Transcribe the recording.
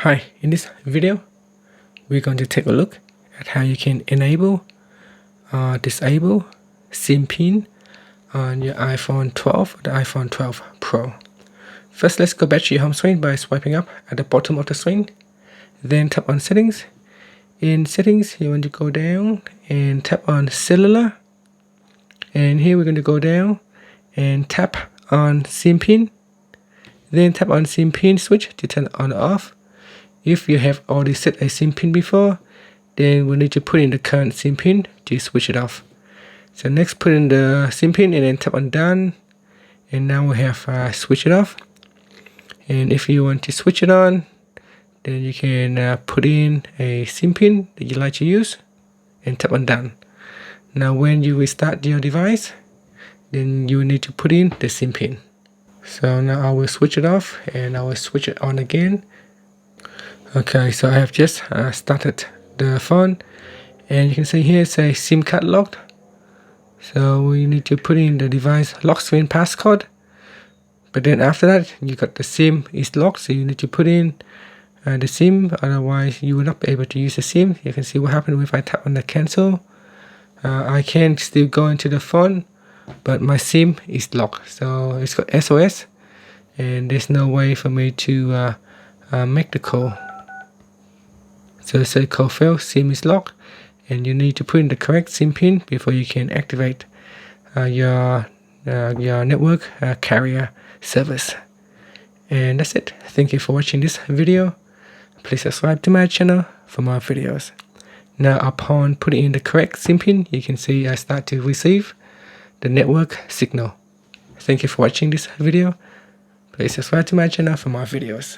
Hi, in this video, we're going to take a look at how you can enable or disable SIM pin on your iPhone 12 or the iPhone 12 Pro. First, let's go back to your home screen by swiping up at the bottom of the screen. Then tap on Settings. In Settings, you want to go down and tap on Cellular. And here we're going to go down and tap on SIM pin. Then tap on SIM pin switch to turn it on or off. If you have already set a SIM pin before, then we need to put in the current SIM pin to switch it off. So next, put in the SIM pin and then tap on Done. And now we have switch it off. And if you want to switch it on, then you can put in a SIM pin that you like to use and tap on Done. Now when you restart your device, then you need to put in the SIM pin. So now I will switch it off and I will switch it on again. Okay, so I have just started the phone, and you can see here it says SIM card locked. So we need to put in the device lock screen passcode. But then after that, you got the SIM is locked, so you need to put in the SIM, otherwise you will not be able to use the SIM. You can see what happened if I tap on the cancel. I can still go into the phone, but my SIM is locked, so it's got SOS, and there's no way for me to make the call. So it says call failed, SIM is locked, and you need to put in the correct SIM pin before you can activate your network carrier service. And that's it. Thank you for watching this video. Please subscribe to my channel for more videos. Now upon putting in the correct SIM pin, you can see I start to receive the network signal. Thank you for watching this video. Please subscribe to my channel for more videos.